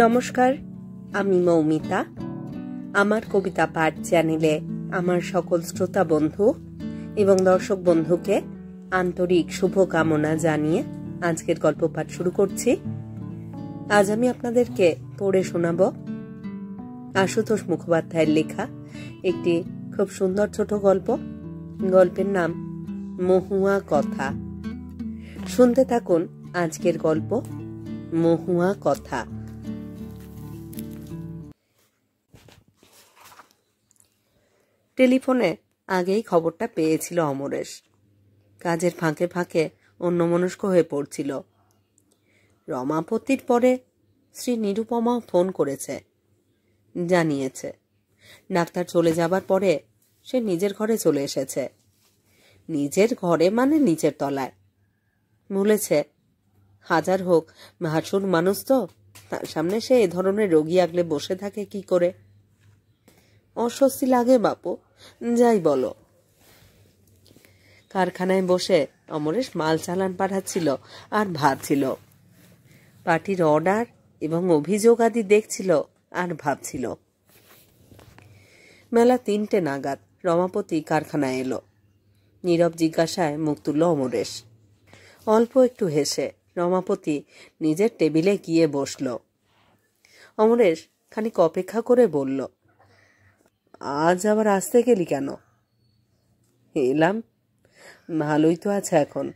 নমস্কার, আমি মৌমিতা। আমার কবিতা পাঠ চ্যানেলে আমার সকল শ্রোতা বন্ধু এবং দর্শক বন্ধুকে আন্তরিক শুভকামনা জানিয়ে আজকের গল্প পাঠ শুরু করছি। আজ আমি আপনাদেরকে পড়ে শোনাব আশুতোষ মুখোপাধ্যায়ের লেখা একটি খুব সুন্দর ছোট গল্প। গল্পের নাম মহুয়া কথা। শুনতে থাকুন আজকের গল্প মহুয়া কথা। টেলিফোনে আগেই খবরটা পেয়েছিল অমরেশ। কাজের ফাঁকে ফাঁকে অন্যমনস্ক হয়ে পড়ছিল। রমাপতির পরে শ্রী নিরুপমাও ফোন করেছে, জানিয়েছে ডাক্তার চলে যাবার পরে সে নিজের ঘরে চলে এসেছে। নিজের ঘরে মানে নিচের তলায়। বলেছে হাজার হোক ভাসুর মানুষ তো, তার সামনে সে এ ধরনের রোগী আগলে বসে থাকে কি করে? অস্বস্তি লাগে বাপু, যাই বলো। কারখানায় বসে অমরেশ মাল চালান পাঠাচ্ছিল আর ভাবছিল, পার্টির অর্ডার এবং অভিযোগ আদি দেখছিল আর ভাবছিল। বেলা 3টে নাগাদ রমাপতি কারখানায় এলো। নীরব জিজ্ঞাসায় মুখ তুলল অমরেশ। অল্প একটু হেসে রমাপতি নিজের টেবিলে গিয়ে বসল। অমরেশ খানিক অপেক্ষা করে বলল, আজ আবার আসতে গেলি কেন? এলাম, ভালোই তো আছে এখন।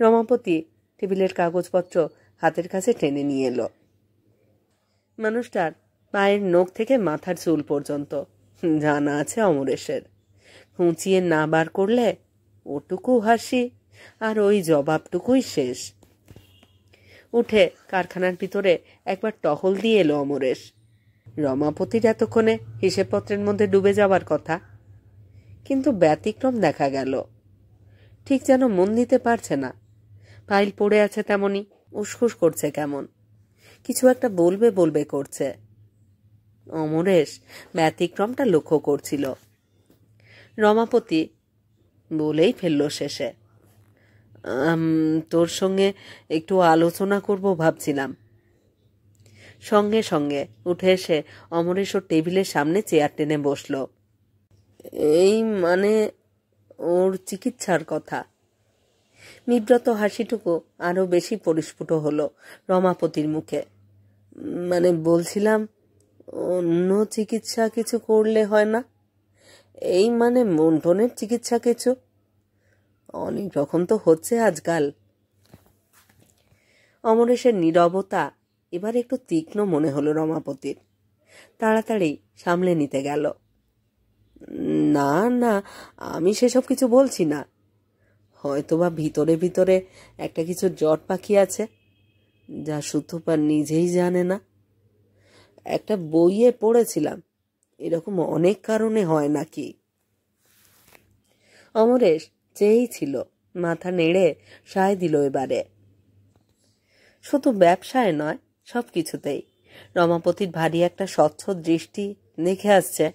রমাপতি টেবিলের কাগজপত্র হাতের কাছে টেনে নিয়ে এলো। মানুষটার পায়ের নখ থেকে মাথার চুল পর্যন্ত জানা আছে অমরেশের। খুঁচিয়ে না বার করলে ওটুকু হাসি আর ওই জবাবটুকুই শেষ। উঠে কারখানার ভিতরে একবার টহল দিয়ে এলো অমরেশ। রমাপতির এতক্ষণে হিসেবপত্রের মধ্যে ডুবে যাবার কথা, কিন্তু ব্যতিক্রম দেখা গেল। ঠিক যেন মন দিতে পারছে না। ফাইল পড়ে আছে তেমনি উসখুস করছে কেমন, কিছু একটা বলবে বলবে করছে। অমরেশ ব্যতিক্রমটা লক্ষ্য করছিল। রমাপতি বলেই ফেলল শেষে, তোর সঙ্গে একটু আলোচনা করব ভাবছিলাম। সঙ্গে সঙ্গে উঠে এসে অমরেশ ওর টেবিলের সামনে চেয়ার টেনে বসল। এই মানে ওর চিকিৎসার কথা। বিব্রত হাসিটুকু আরো বেশি পরিস্ফুট হলো রমাপতির মুখে। মানে বলছিলাম, অন্য চিকিৎসা কিছু করলে হয় না? এই মানে মন্টনের চিকিৎসা কিছু, অনেক রকম তো হচ্ছে আজকাল। অমরেশের নীরবতা এবার একটু তীক্ষ্ণ মনে হলো রমাপতির। তাড়াতাড়ি সামলে নিতে গেল। না না, আমি সেসব কিছু বলছি না। হয়তোবা ভিতরে ভিতরে একটা কিছু জট পাখি আছে, যা সুতপা নিজেই জানে না। একটা বইয়ে পড়েছিলাম এরকম অনেক কারণে হয় নাকি। অমরেশ চেয়েই ছিল, মাথা নেড়ে সায় দিল এবারে। শুধু ব্যবসায় নয়, সব কিছুতেই রমাপতির ভারী একটা স্বচ্ছ দৃষ্টি দেখে আসছে।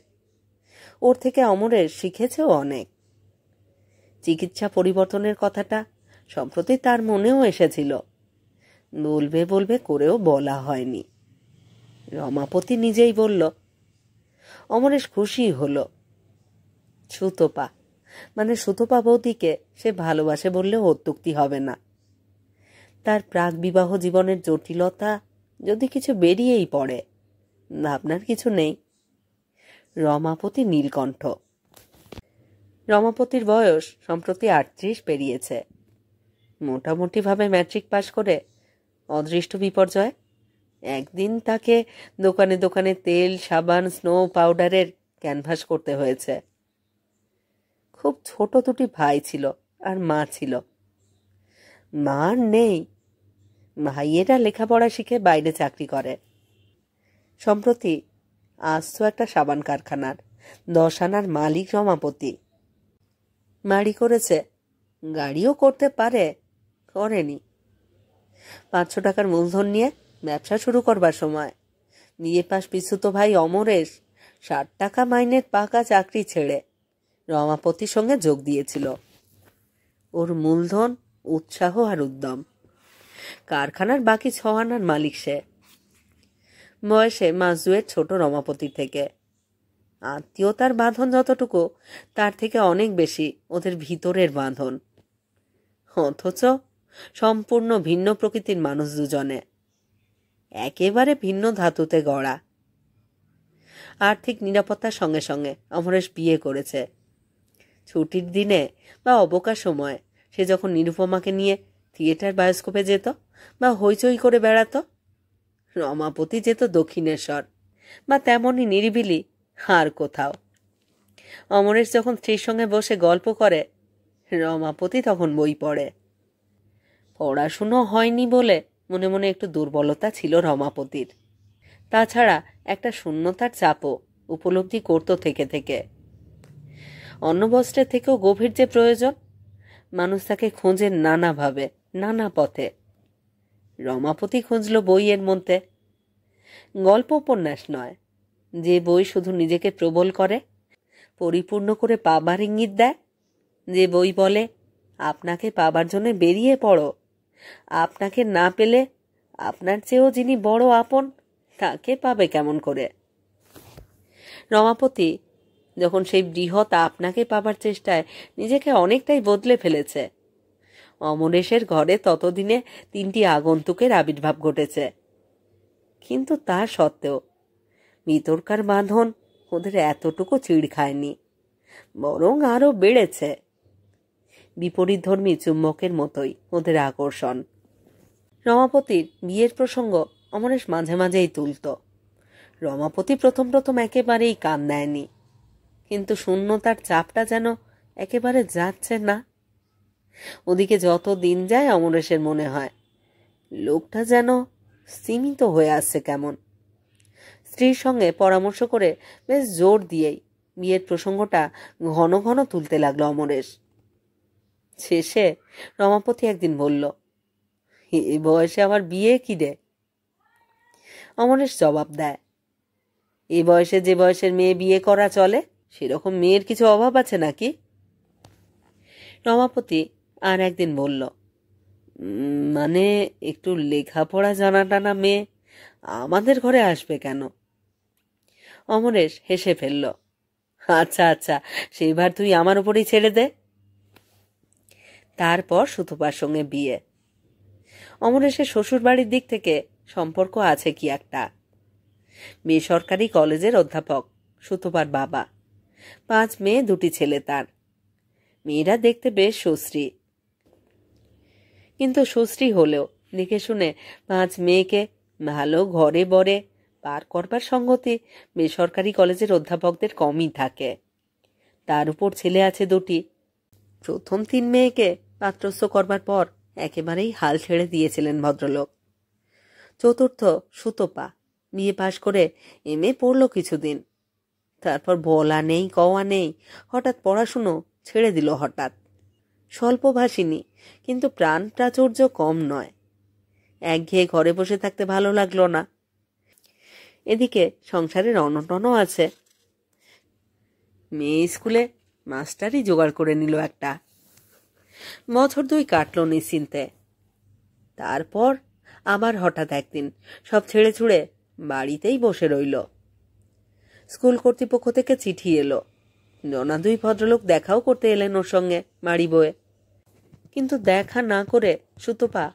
ওর থেকে অমরেশ শিখেছেও অনেক। চিকিৎসা পরিবর্তনের কথাটা সম্প্রতি তার মনেও এসেছিল, বলবে বলবে করেও বলা হয়নি। রমাপতি নিজেই বলল। অমরেশ খুশি হলো। সুতপা মানে সুতপা বৌদিকে সে ভালোবাসে বললেও অত্যুক্তি হবে না। তার প্রাক বিবাহ জীবনের জটিলতা যদি কিছু বেরিয়েই পড়ে, ভাবনার কিছু নেই। রমাপতি নীলকণ্ঠ। রমাপতির বয়স সম্প্রতি 38 পেরিয়েছে। মোটামুটি ভাবে ম্যাট্রিক পাশ করে অদৃষ্ট বিপর্যয় একদিন তাকে দোকানে দোকানে তেল, সাবান, স্নো পাউডারের ক্যানভাস করতে হয়েছে। খুব ছোট দুটি ভাই ছিল আর মা ছিল। মার নেই, ভাইয়েরা লেখাপড়া শিখে বাইরে চাকরি করে। সম্প্রতি আসতো একটা সাবান কারখানার 10 আনার মালিক রমাপতি। বাড়ি করেছে, গাড়িও করতে পারে, করেনি। 500 টাকার মূলধন নিয়ে ব্যবসা শুরু করবার সময় বিয়ে পাশ পিছুতো ভাই অমরেশ 60 টাকা মাইনের পাকা চাকরি ছেড়ে রমাপতির সঙ্গে যোগ দিয়েছিল। ওর মূলধন, উৎসাহ আর উদ্যম। কারখানার বাকি 6 আনার মালিক সে। বয়সে মাসুয়ের ছোট রমাপতির থেকে। আত্মীয়তার বাঁধন যতটুকু, তার থেকে অনেক বেশি ওদের ভিতরের বাঁধন। অথচ সম্পূর্ণ ভিন্ন প্রকৃতির মানুষ দুজনে, একেবারে ভিন্ন ধাতুতে গড়া। আর্থিক নিরাপত্তার সঙ্গে সঙ্গে অমরেশ বিয়ে করেছে। ছুটির দিনে বা অবকাশ সময়ে সে যখন নিরুপমাকে নিয়ে থিয়েটার বায়োস্কোপে যেত বা হইচই করে বেড়াতো, রমাপতি যেত দক্ষিণেশ্বর বা তেমনই নিরিবিলি আর কোথাও। অমরেশ যখন স্ত্রীর সঙ্গে বসে গল্প করে, রমাপতি তখন বই পড়ে। পড়াশুনো হয়নি বলে মনে মনে একটু দুর্বলতা ছিল রমাপতির। তাছাড়া একটা শূন্যতার চাপও উপলব্ধি করত থেকে থেকে। অন্নবস্ত্রের থেকেও গভীর যে প্রয়োজন, মানুষ তাকে খোঁজে নানাভাবে, নানা পথে। রমাপতি খুঁজল বইয়ের মধ্যে। গল্প উপন্যাস নয়, যে বই শুধু নিজেকে প্রবল করে, পরিপূর্ণ করে পাবার ইঙ্গিত দেয়, যে বই বলে আপনাকে পাবার জন্য বেরিয়ে পড়ো, আপনাকে না পেলে আপনার চেয়েও যিনি বড় আপন তাকে পাবে কেমন করে। রমাপতি যখন সেই বৃহৎ আপনাকে পাবার চেষ্টায় নিজেকে অনেকটাই বদলে ফেলেছে। অমরেশের ঘরে ততদিনে 3টি আগন্তুকের আবির্ভাব ঘটেছে, কিন্তু তা সত্ত্বেও ভিতরকার বাঁধন ওদের এতটুকু চিড় খায়নি, বরং আরো বেড়েছে। বিপরীতধর্মী চুম্বকের মতোই ওদের আকর্ষণ। রমাপতির বিয়ের প্রসঙ্গ অমরেশ মাঝে মাঝেই তুলত। রমাপতি প্রথম প্রথম একেবারেই কান দেয়নি, কিন্তু শূন্যতার চাপটা যেন একেবারে যাচ্ছে না। ওদিকে যত দিন যায় অমরেশের মনে হয় লোকটা যেন সীমিত হয়ে আসছে কেমন। স্ত্রীর সঙ্গে পরামর্শ করে বেশ জোর দিয়েই বিয়ের প্রসঙ্গটা ঘন ঘন তুলতে লাগলো অমরেশ। শেষে রমাপতি একদিন বলল, এ বয়সে আবার বিয়ে কি রে? অমরেশ জবাব দেয়, এ বয়সে যে বয়সের মেয়ে বিয়ে করা চলে, সেরকম মেয়ের কিছু অভাব আছে নাকি? রমাপতি আর একদিন বলল, মানে একটু লেখাপড়া জানা টানা মেয়ে আমাদের ঘরে আসবে কেন? অমরেশ হেসে ফেলল, আচ্ছা আচ্ছা, সেইবার তুই আমার উপরেই ছেড়ে দে। তারপর সুতপার সঙ্গে বিয়ে। অমরেশের শ্বশুর বাড়ির দিক থেকে সম্পর্ক আছে কি একটা। বেসরকারি কলেজের অধ্যাপক সুতপার বাবা। 5 মেয়ে 2টি ছেলে তার। মেয়েরা দেখতে বেশ সুশ্রী, কিন্তু সুশ্রী হলেও দেখে শুনে 5 মেয়েকে ভালো ঘরে বরে পার করবার সঙ্গতি বেসরকারি কলেজের অধ্যাপকদের কমই থাকে। তার উপর ছেলে আছে 2টি। প্রথম 3 মেয়েকে পাত্রস্থ করবার পর একেবারেই হাল ছেড়ে দিয়েছিলেন ভদ্রলোক। চতুর্থ সুতপা বিয়ে পাশ করে এমএ পড়ল কিছুদিন, তারপর বলা নেই কওয়া নেই হঠাৎ পড়াশুনো ছেড়ে দিল। হঠাৎ স্বল্পভাষিনী, কিন্তু প্রাণ প্রাচুর্য কম নয়। একঘেয়ে ঘরে বসে থাকতে ভালো লাগলো না। এদিকে সংসারের অনটনও আছে। মেয়ে স্কুলে মাস্টারই জোগাড় করে নিল একটা। বছর 2 কাটল নিশ্চিন্তে। তারপর আবার হঠাৎ একদিন সব ছেড়ে ছুড়ে বাড়িতেই বসে রইল। স্কুল কর্তৃপক্ষ থেকে চিঠি এলো। জনা 2 ভদ্রলোক দেখাও করতে এলেন ওর সঙ্গে বাড়ি বয়ে, কিন্তু দেখা না করে সুতপা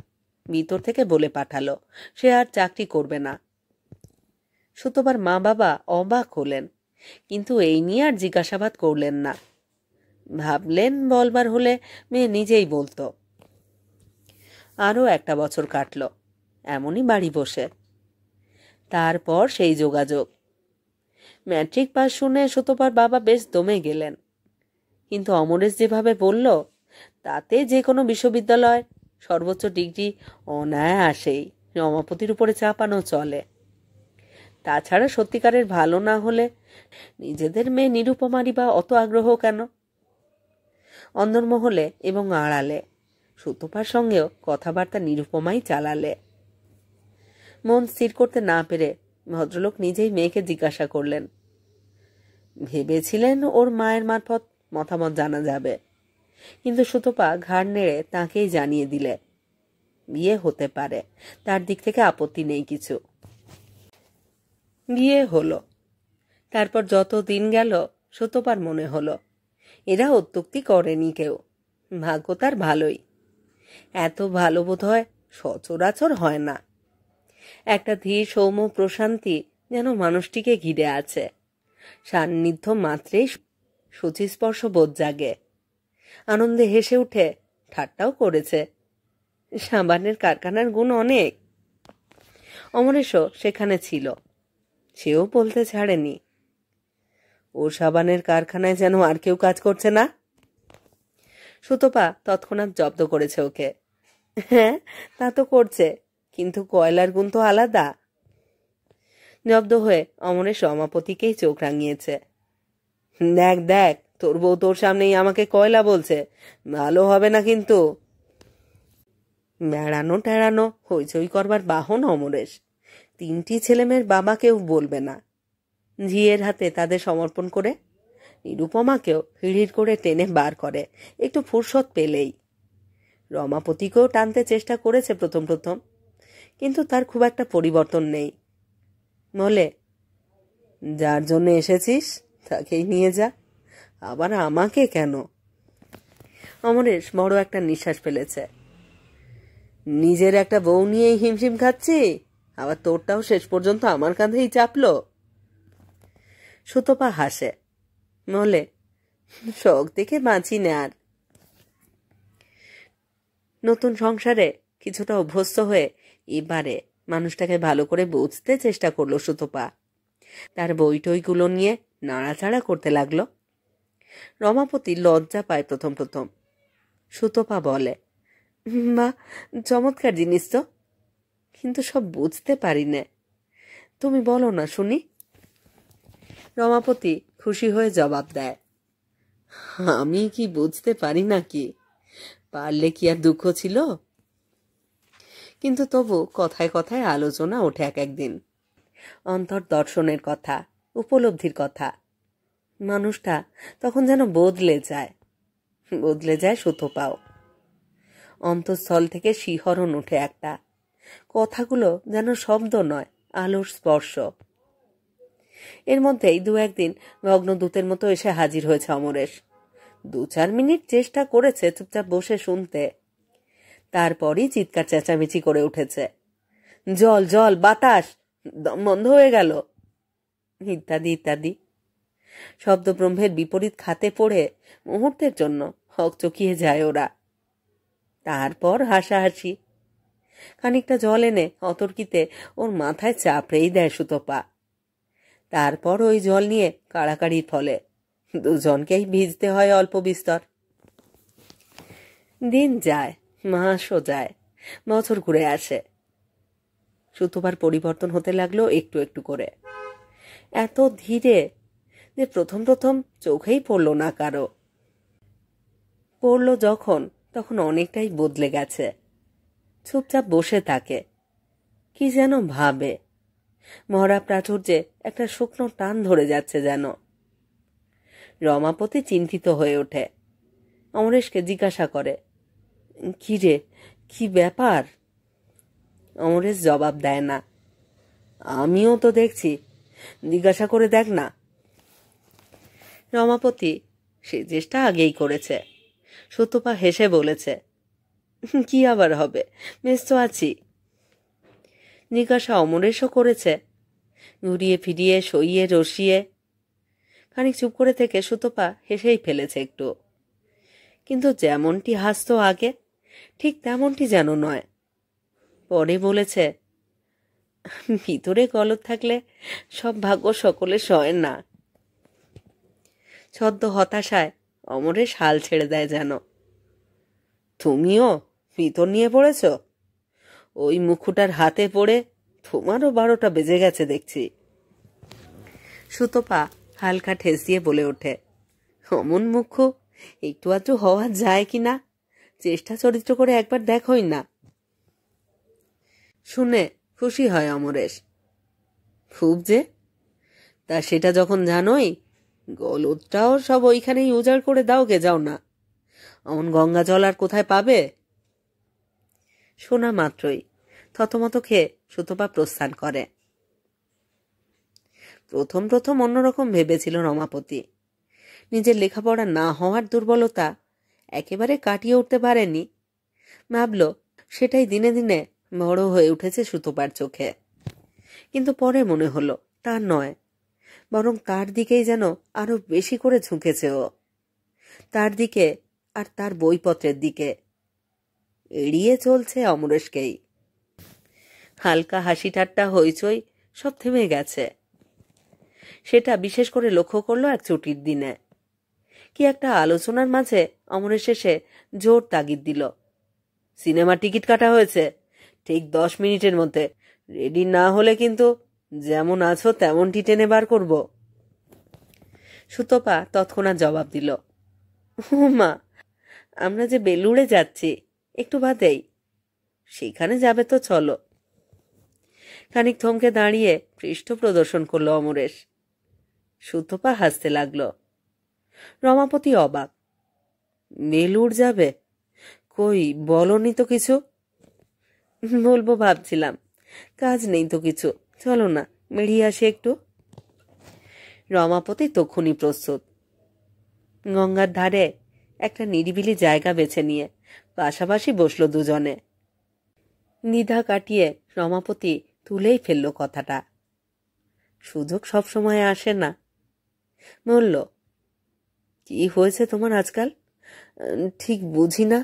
ভিতর থেকে বলে পাঠালো সে আর চাকরি করবে না। সুতপার মা বাবা অবাক হলেন, কিন্তু এই নিয়ে আর জিজ্ঞাসাবাদ করলেন না। ভাবলেন বলবার হলে মেয়ে নিজেই বলতো। আরও 1টা বছর কাটল এমনই বাড়ি বসে। তারপর সেই যোগাযোগ। ম্যাট্রিক পাস শুনে সুতপার বাবা বেশ দমে গেলেন, কিন্তু অমরেশ যেভাবে বলল তাতে যে কোনো বিশ্ববিদ্যালয় সর্বোচ্চ ডিগ্রি অনায়াসেই রমাপতির উপরে চাপানো চলে। তাছাড়া সত্যিকারের ভালো না হলে নিজেদের মেয়ে নিরুপমারই বা অত আগ্রহ কেন? অন্দরমহলে এবং আড়ালে সুতপার সঙ্গেও কথাবার্তা নিরুপমাই চালালে। মন স্থির করতে না পেরে ভদ্রলোক নিজেই মেয়েকে জিজ্ঞাসা করলেন। ভেবেছিলেন ওর মায়ের মারফত মতামত জানা যাবে, কিন্তু সুতপা ঘাড় নেড়ে তাকেই জানিয়ে দিলে বিয়ে হতে পারে, তার দিক থেকে আপত্তি নেই কিছু। বিয়ে হলো। তারপর যত দিন গেল সুতপার মনে হলো এরা অত্যুক্তি করেনি কেউ, ভাগ্য তার ভালোই। এত ভালো বোধ হয় সচরাচর হয় না। একটা ধীর সৌম্য প্রশান্তি যেন মানুষটিকে ঘিরে আছে। সান্নিধ্য মাত্রেই শুচিস্পর্শ বোধ জাগে। আনন্দে হেসে উঠে ঠাট্টাও করেছে। সাবানের কারখানার গুণ অনেক। অমরেশও সেখানে ছিল, সেও বলতে ছাড়েনি, ও সাবানের কারখানায় যেন আর কেউ কাজ করছে না। সুতপা তৎক্ষণাৎ জব্দ করেছে ওকে। হ্যাঁ, তা তো করছে, কিন্তু কয়লার গুণ তো আলাদা। জব্দ হয়ে অমরেশ রমাপতিকেই চোখ রাঙিয়েছে। দেখ দেখ, তোর বউ তোর সামনেই আমাকে কয়লা বলছে, ভালো হবে না কিন্তু। বেড়ানো টেড়ানো হইচই করবার বাহন অমরেশ। 3টি ছেলেমেয়ের বাবা কেউ বলবে না। ঝিয়ের হাতে তাদের সমর্পণ করে নিরুপমাকেও হিড়হিড় করে টেনে বার করে একটু ফুরসত পেলেই। রমাপতিকেও টানতে চেষ্টা করেছে প্রথম প্রথম, কিন্তু তার খুব একটা পরিবর্তন নেই। বলে, যার জন্য এসেছিস তাকেই নিয়ে যা, আবার আমাকে কেন? অমরেশ বড় একটা নিঃশ্বাস ফেলেছে। নিজের একটা বউ নিয়েই হিমশিম খাচ্ছি, আবার তোরটাও শেষ পর্যন্ত আমার কাঁধেই চাপলো। সুতপা হাসে, বলে, শখ দেখে বাঁচি না আর। নতুন সংসারে কিছুটা অভ্যস্ত হয়ে এবারে মানুষটাকে ভালো করে বুঝতে চেষ্টা করলো সুতপা। তার বইটইগুলো নিয়ে নাড়াচাড়া করতে লাগলো। রমাপতি লজ্জা পায় প্রথম প্রথম। সুতপা বলে, মা, চমৎকার জিনিস তো, কিন্তু সব বুঝতে পারি না, তুমি বলো না শুনি। রমাপতি খুশি হয়ে জবাব দেয়, আমি কি বুঝতে পারি নাকি? পারলে কি আর দুঃখ ছিল? কিন্তু তবু কথায় কথায় আলোচনা ওঠে এক একদিন। অন্তর্দর্শনের কথা, উপলব্ধির কথা। মানুষটা তখন যেন বদলে যায় সুতপাও। অন্তঃস্থল থেকে শিহরণ ওঠে একটা। কথাগুলো যেন শব্দ নয়, আলোর স্পর্শ। এর মধ্যেই 2-1 দিন ভগ্নদূতের মতো এসে হাজির হয়েছে অমরেশ। 2-4 মিনিট চেষ্টা করেছে চুপচাপ বসে শুনতে, তারপরই চিৎকার চেঁচামেচি করে উঠেছে, জল জল, বাতাস, দম বন্ধ হয়ে গেল, ইত্যাদি ইত্যাদি। শব্দব্রহ্মের বিপরীত খাতে পড়ে মুহূর্তের জন্য হকচকিয়ে যায় ওরা। তারপর হাসাহাসি। খানিকটা জল এনে অতর্কিতে ওর মাথায় চাপড়েই দেয় সুতপা। তারপর ওই জল নিয়ে কাড়াকাড়ির ফলে দুজনকেই ভিজতে হয় অল্প বিস্তর। দিন যায়, মাসও যায়, বছর ঘুরে আসে। সুতপার পরিবর্তন হতে লাগলো একটু একটু করে, এত ধীরে যে প্রথম প্রথম চোখেই পড়ল না কারো। পড়ল যখন, তখন অনেকটাই বদলে গেছে। চুপচাপ বসে থাকে, কি যেন ভাবে। মরা প্রাচুর্যে একটা শুকনো টান ধরে যাচ্ছে যেন। রমাপতি চিন্তিত হয়ে ওঠে, অমরেশকে জিজ্ঞাসা করে, কি রে, কি ব্যাপার? অমরেশ জবাব দেয় না। আমিও তো দেখছি, জিজ্ঞাসা করে দেখ না। রমাপতি সে চেষ্টা আগেই করেছে। সুতপা হেসে বলেছে, কি আবার হবে, বেশ তো আছি। জিজ্ঞাসা অমরেশও করেছে, ঘুরিয়ে ফিরিয়ে, সইয়ে রসিয়ে। খানিক চুপ করে থেকে সুতপা হেসেই ফেলেছে একটু, কিন্তু যেমনটি হাসতো আগে ঠিক তেমনটি যেন নয়। পরে বলেছে, ভিতরে গলদ থাকলে সব ভাগ্য সকলে সয় না। ছদ্ম হতাশায় অমরেশ হাল ছেড়ে দেয় যেন। তুমিও ভিতর নিয়ে পড়েছ? ওই মুখুটার হাতে পড়ে তোমারও 12টা বেজে গেছে দেখছি। সুতপা হালকা ঠেস দিয়ে বলে ওঠে, অমন মুখ্য একটু আধটু হওয়া যায় কি না, চেষ্টা চরিত্র করে একবার দেখোই না। শুনে খুশি হয় অমরেশ। খুব যে, তা সেটা যখন জানোই, গলদটাও সব ওইখানেই উজাড় করে দাও গে, যাও না, অমন গঙ্গা জল আর কোথায় পাবে? শোনা মাত্রই থতমত খেয়ে সুতপা প্রস্থান করে। প্রথম প্রথম অন্যরকম ভেবেছিল রমাপতি। নিজের লেখাপড়া না হওয়ার দুর্বলতা একেবারে কাটিয়ে উঠতে পারেনি। ভাবল সেটাই দিনে দিনে বড় হয়ে উঠেছে সুতোপার চোখে। কিন্তু পরে মনে হলো তা নয়, বরং তার দিকেই যেন আরো বেশি করে ঝুঁকেছে ও, তার দিকে আর তার বইপত্রের দিকে। এড়িয়ে চলছে অমরেশকেই। হালকা হাসি ঠাট্টা হইচই সব থেমে গেছে। সেটা বিশেষ করে লক্ষ্য করলো এক ছুটির দিনে। কি একটা আলোচনার মাঝে অমরেশ এসে জোর তাগিদ দিল, সিনেমা টিকিট কাটা হয়েছে, ঠিক 10 মিনিটের মধ্যে। রেডি না হলে কিন্তু যেমন আছো তেমনটি টেনে বার করব। সুতপা তৎক্ষণাৎ জবাব দিল, মা, আমরা যে বেলুড়ে যাচ্ছি, একটু বাদেই। সেখানে যাবে তো চলো। খানিক থমকে দাঁড়িয়ে পৃষ্ঠ প্রদর্শন করলো অমরেশ। সুতপা হাসতে লাগলো। রমাপতি অবাক, বেলুড় যাবে? কই বলনি তো কিছু। বলবো ভাবছিলাম, কাজ নেই তো কিছু, চলো না বেরিয়ে আসি একটু। রমাপতি তক্ষুনি প্রস্তুত। গঙ্গার ধারে একটা নিরিবিলি জায়গা বেছে নিয়ে পাশাপাশি বসলো দুজনে। দ্বিধা কাটিয়ে রমাপতি তুলেই ফেলল কথাটা। সুযোগ সবসময় আসে না। বলল, কি হয়েছে তোমার আজকাল? ঠিক বুঝি না।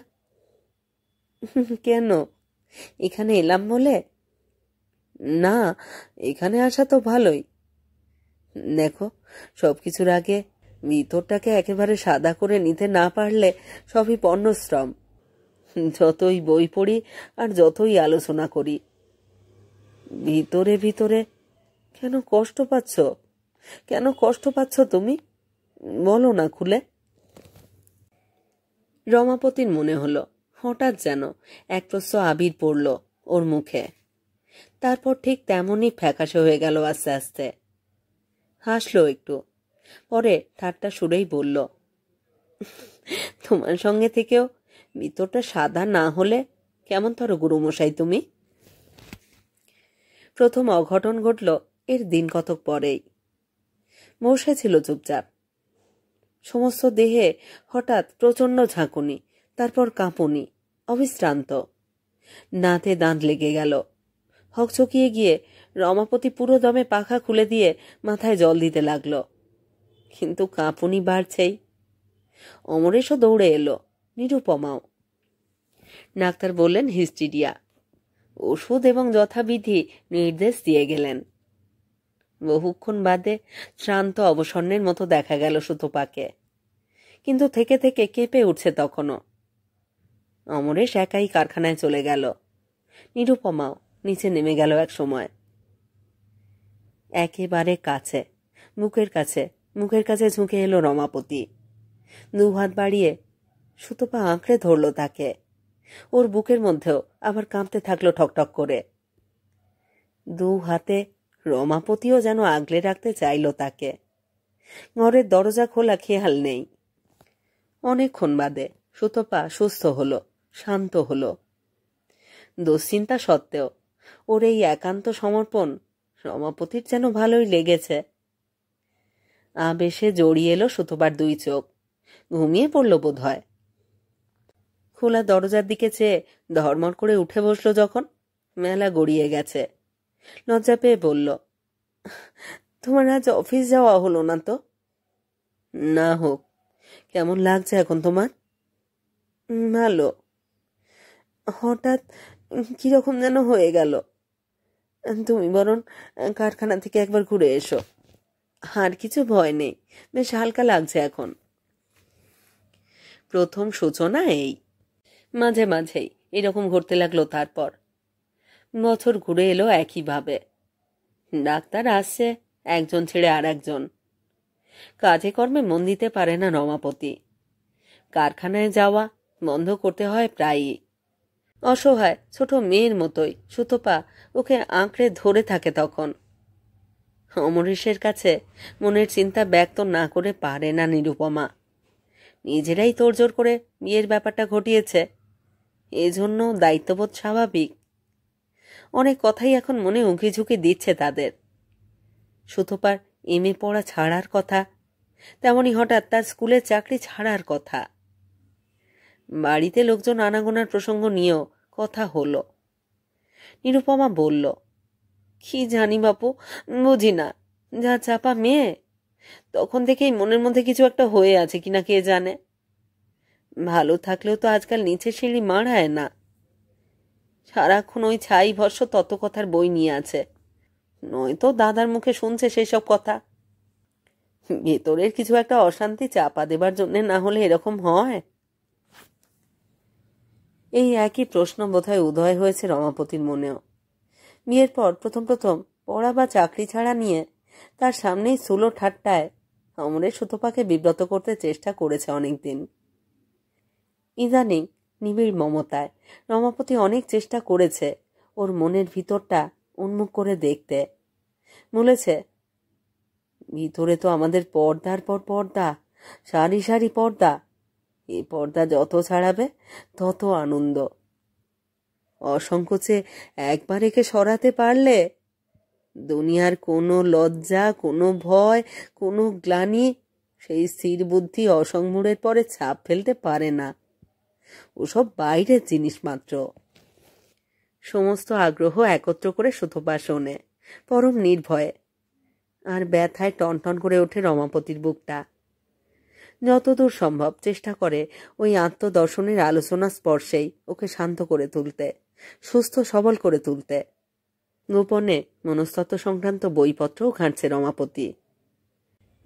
কেন, এখানে এলাম বলে? না, এখানে আসা তো ভালোই। দেখো, সবকিছুর আগে ভিতরটাকে একেবারে সাদা করে নিতে না পারলে সবই পণ্যশ্রম। যতই বই পড়ি আর যতই আলোচনা করি, ভিতরে ভিতরে কেন কষ্ট পাচ্ছ? কেন কষ্ট পাচ্ছ তুমি? বলো না খুলে। রমাপতির মনে হলো হঠাৎ যেন এক প্রশ্ন আবির পড়ল ওর মুখে। তারপর ঠিক তেমনই ফ্যাকাশে হয়ে গেল আস্তে আস্তে। হাসলো একটু, পরে ঠাট্টা সুরেই বলল, তোমার সঙ্গে থেকেও ভিতরটা সাদা না হলে কেমন ধরো গুরুমশাই তুমি? প্রথম অঘটন ঘটল এর দিন কতক পরেই। বসেছিল চুপচাপ। সমস্ত দেহে হঠাৎ প্রচণ্ড ঝাঁকুনি, তারপর কাঁপুনি, অবিশ্রান্ত। দাঁতে দাঁত লেগে গেল। হকচকিয়ে গিয়ে রমাপতি পুরো দমে পাখা খুলে দিয়ে মাথায় জল দিতে লাগলো। কিন্তু কাঁপুনি বাড়ছেই। অমরেশও দৌড়ে এলো, নিরুপমাও। ডাক্তার বললেন হিস্টিরিয়া। ওষুধ এবং যথাবিধি নির্দেশ দিয়ে গেলেন। বহুক্ষণ বাদে শ্রান্ত অবসন্নের মতো দেখা গেল সুতপাকে, কিন্তু থেকে থেকে কেঁপে উঠছে তখনও। অমরেশ একাই কারখানায় চলে গেল। নিরুপমাও নিচে নেমে গেল এক সময়। একেবারে কাছে, মুখের কাছে ঝুঁকে এলো রমাপতি। 2 হাত বাড়িয়ে সুতপা আঁকড়ে ধরল তাকে। ওর বুকের মধ্যেও আবার কাঁপতে থাকলো ঠকঠক করে। 2 হাতে রমাপতিও যেন আগলে রাখতে চাইল তাকে। ঘরের দরজা খোলা খেয়াল নেই। অনেকক্ষণ বাদে সুতপা সুস্থ হলো, শান্ত হলো। দুশ্চিন্তা সত্ত্বেও ওর এই একান্ত সমর্পণ রমাপতির যেন ভালোই লেগেছে। আবেশে জড়িয়ে এলো সুতপার 2 চোখ। ঘুমিয়ে পড়ল বোধ হয়। খোলা দরজার দিকে চেয়ে ধর্মর করে উঠে বসলো যখন, মেলা গড়িয়ে গেছে। লজ্জা পেয়ে বলল, তোমার আজ অফিস যাওয়া হলো না তো? না হোক। কেমন লাগছে এখন তোমার? ভালো। হঠাৎ কিরকম যেন হয়ে গেল। তুমি বরং কারখানা থেকে একবার ঘুরে এসো। আর কিছু ভয় নেই, বেশ হালকা লাগছে এখন। প্রথম সূচনা এই। মাঝে মাঝেই এরকম ঘটতে লাগলো। তারপর বছর ঘুরে এলো একইভাবে। ডাক্তার আসছে একজন ছেড়ে আর একজন। কাজে কর্মে মন দিতে পারে না রমাপতি। কারখানায় যাওয়া বন্ধ করতে হয় প্রায়ই। অসহায় ছোট মেয়ের মতোই সুতপা ওকে আঁকড়ে ধরে থাকে তখন। অমরেশের কাছে মনের চিন্তা ব্যক্ত না করে পারে না নিরুপমা। নিজেরাই তোড়জোড় করে বিয়ের ব্যাপারটা ঘটিয়েছে, এজন্য দায়িত্ববোধ স্বাভাবিক। অনেক কথাই এখন মনে উঁকি ঝুঁকি দিচ্ছে তাদের। সুতপার এমএ পড়া ছাড়ার কথা, তেমনি হঠাৎ তার স্কুলের চাকরি ছাড়ার কথা। বাড়িতে লোকজন আনাগোনার প্রসঙ্গ নিয়েও কথা হলো। নিরুপমা বলল, কি জানি বাপু, বুঝি না, যা চাপা মেয়ে, তখন থেকেই মনের মধ্যে কিছু একটা হয়ে আছে কিনা কে জানে। ভালো থাকলেও তো আজকাল নিচে সিঁড়ি মাড়ায় না, সারাক্ষণ ওই ছাই ভস্য তত কথার বই নিয়ে আছে, নয়তো দাদার মুখে শুনছে সেই সব কথা। ভেতরের কিছু একটা অশান্তি চাপা দেবার জন্য না হলে এরকম হয়? এই একই প্রশ্ন বোধহয় উদয় হয়েছে রমাপতির মনেও। বিয়ের পর প্রথম প্রথম পড়া বা চাকরি ছাড়া নিয়ে তার সামনেই সুলো ঠাট্টায় অমরের সুতপাকে বিব্রত করতে চেষ্টা করেছে অনেকদিন। ইদানিং নিবিড় মমতায় রমাপতি অনেক চেষ্টা করেছে ওর মনের ভিতরটা উন্মুখ করে দেখতে। বলেছে, ভিতরে তো আমাদের পর্দার পর পর্দা, সারি সারি পর্দা, এই পর্দা যত ছাড়াবে তত আনন্দ। অসংকোচে একবার একে সরাতে পারলে দুনিয়ার কোনো লজ্জা, কোনো ভয়, কোনো গ্লানি সেই স্থির বুদ্ধি অসংমূঢ়ের পরে ছাপ ফেলতে পারে না। ওসব বাইরের জিনিস মাত্র। সমস্ত আগ্রহ একত্র করে সুতপা শোনে পরম নির্ভয়ে, আর ব্যথায় টনটন করে ওঠে রমাপতির বুকটা। যতদূর সম্ভব চেষ্টা করে ওই আত্মদর্শনের আলোচনা স্পর্শেই ওকে শান্ত করে তুলতে, সুস্থ সবল করে তুলতে। গোপনে মনস্তত্ত্ব সংক্রান্ত বইপত্রও ঘাঁটছে রমাপতি।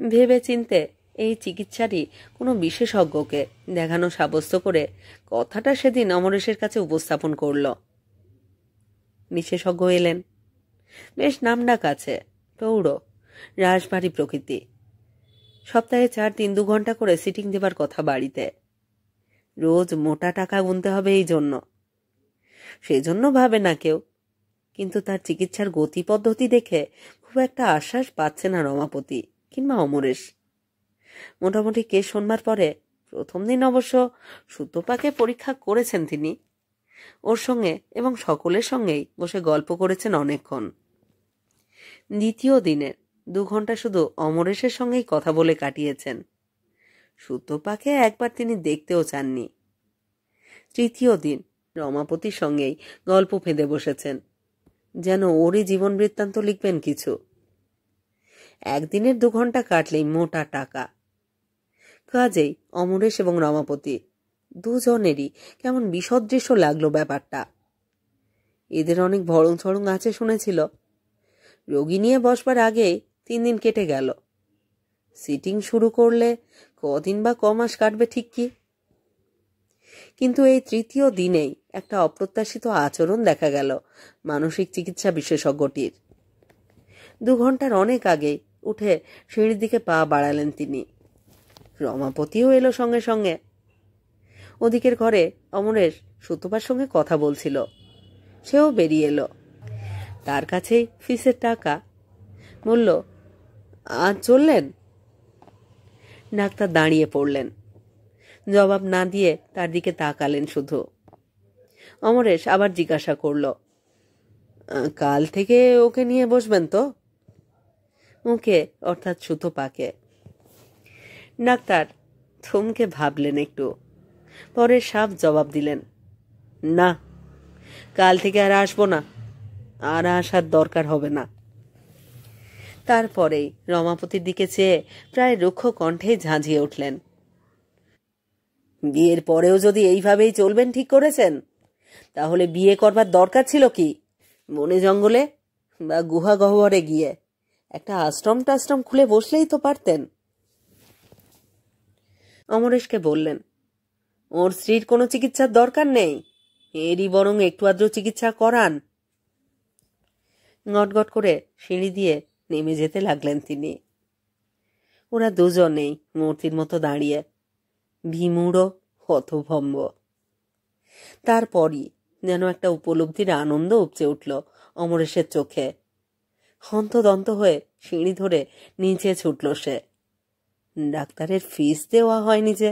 ভেবে চিনতে এই চিকিৎসারই কোনো বিশেষজ্ঞকে দেখানো সাব্যস্ত করে কথাটা সেদিন অমরেশের কাছে উপস্থাপন করল। বিশেষজ্ঞ এলেন। বেশ নামডাক আছে, প্রৌঢ়, রাশভারী প্রকৃতি। সপ্তাহে 4-2 ঘন্টা করে সিটিং দেবার কথা বাড়িতে। রোজ মোটা টাকা গুনতে হবে এই জন্য। সেজন্য ভাবে না কেউ, কিন্তু তার চিকিৎসার গতি পদ্ধতি দেখে খুব একটা আশ্বাস পাচ্ছে না রমাপতি কিংবা অমরেশ। মোটামুটি কেস শোনবার পরে প্রথম দিন অবশ্য সুতপাকে পরীক্ষা করেছেন তিনি। ওর সঙ্গে এবং সকলের সঙ্গেই বসে গল্প করেছেন অনেকক্ষণ। দ্বিতীয় দিনের 2 ঘন্টা শুধু অমরেশের সঙ্গেই কথা বলে কাটিয়েছেন। সুতপাকে একবার তিনি দেখতেও চাননি। তৃতীয় দিন রমাপতির সঙ্গেই গল্প ফেঁদে বসেছেন, যেন ওরই জীবন বৃত্তান্ত লিখবেন কিছু। একদিনের 2 ঘন্টা কাটলেই মোটা টাকা। কাজেই অমরেশ এবং রমাপতি দুজনেরই কেমন বিসদৃশ্য লাগলো ব্যাপারটা। এদের অনেক ভরং ছড়ং আছে শুনেছিল। রোগী নিয়ে বসবার আগেই 3 দিন কেটে গেল। সিটিং শুরু করলে কদিন বা কমাস কাটবে ঠিক কি। কিন্তু এই তৃতীয় দিনেই একটা অপ্রত্যাশিত আচরণ দেখা গেল মানসিক চিকিৎসা বিশেষজ্ঞটির। 2 ঘন্টার অনেক আগেই উঠে সিঁড়ির দিকে পা বাড়ালেন তিনি। রমাপতিও এলো সঙ্গে সঙ্গে। ওদিকের ঘরে অমরেশ সুতপার সঙ্গে কথা বলছিল, সেও বেরিয়ে এলো। তার কাছেই ফিসের টাকা। বলল, আজ চললেন? ডাক্তার দাঁড়িয়ে পড়লেন। জবাব না দিয়ে তার দিকে তাকালেন শুধু। অমরেশ আবার জিজ্ঞাসা করল, কাল থেকে ওকে নিয়ে বসবেন তো? ওকে অর্থাৎ সুতপাকে। ডাক্তার থমকে ভাবলেন একটু, পরে সাফ জবাব দিলেন, না, কাল থেকে আর আসবো না, আর আসার দরকার হবে না। তারপরেই রমাপতির দিকে চেয়ে প্রায় রুক্ষ কণ্ঠে ঝাঁঝিয়ে উঠলেন, বিয়ের পরেও যদি এইভাবেই চলবেন ঠিক করেছেন, তাহলে বিয়ে করবার দরকার ছিল কি? বনে জঙ্গলে বা গুহা গহ্বরে গিয়ে একটা আশ্রম টাশ্রম খুলে বসলেই তো পারতেন। অমরেশকে বললেন, ওর স্ত্রীর কোনো চিকিৎসার দরকার নেই, এরই বরং একটু আদ্র চিকিৎসা করান। গটগট করে সিঁড়ি দিয়ে নেমে যেতে লাগলেন তিনি। ওরা দুজনেই মূর্তির মতো দাঁড়িয়ে, বিমূঢ়, হতভম্ব। তারপরই যেন একটা উপলব্ধির আনন্দ উপচে উঠল অমরেশের চোখে। হন্তদন্ত হয়ে সিঁড়ি ধরে নিচে ছুটল সে। ডাক্তারের ফিস দেওয়া হয়নি যে।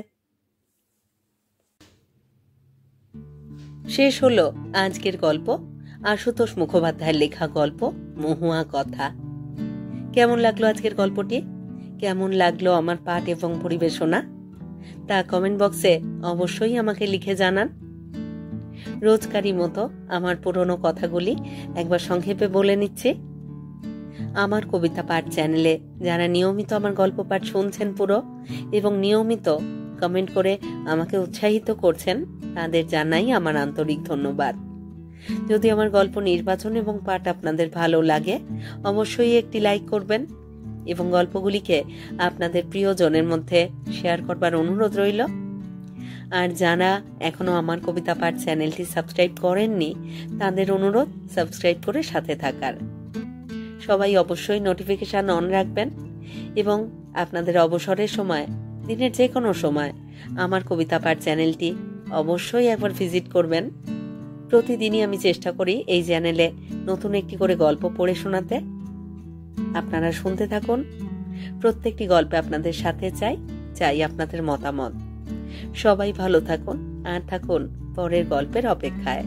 শেষ হলো আজকের গল্প, আশুতোষ মুখোপাধ্যায়ের লেখা গল্প মহুয়া কথা। কেমন লাগলো আজকের গল্পটি? কেমন লাগলো আমার পাঠ এবং পরিবেশনা? তা কমেন্ট বক্সে অবশ্যই আমাকে লিখে জানান। রোজকারই মতো আমার পুরনো কথাগুলি একবার সংক্ষেপে বলে নিচ্ছি। আমার কবিতা পাঠ চ্যানেলে যারা নিয়মিত আমার গল্প পাঠ শুনছেন পুরো এবং নিয়মিত কমেন্ট করে আমাকে উৎসাহিত করছেন, তাদের জানাই আমার আন্তরিক ধন্যবাদ। যদি আমার গল্প নির্বাচন এবং পাঠ আপনাদের ভালো লাগে, অবশ্যই একটি লাইক করবেন এবং গল্পগুলিকে আপনাদের প্রিয়জনের মধ্যে শেয়ার করবার অনুরোধ রইল। আর যারা এখনো আমার কবিতা পাঠ চ্যানেলটি সাবস্ক্রাইব করেননি, তাদের অনুরোধ সাবস্ক্রাইব করে সাথে থাকার। সবাই অবশ্যই নোটিফিকেশন অন রাখবেন এবং আপনাদের অবসরের সময়, দিনের যে কোনো সময় আমার কবিতা পাঠ চ্যানেলটি অবশ্যই একবার ভিজিট করবেন। প্রতিদিনই আমি চেষ্টা করি এই চ্যানেলে নতুন একটি করে গল্প পড়ে শোনাতে। আপনারা শুনতে থাকুন। প্রত্যেকটি গল্পে আপনাদের সাথে চাই আপনাদের মতামত। সবাই ভালো থাকুন আর থাকুন পরের গল্পের অপেক্ষায়।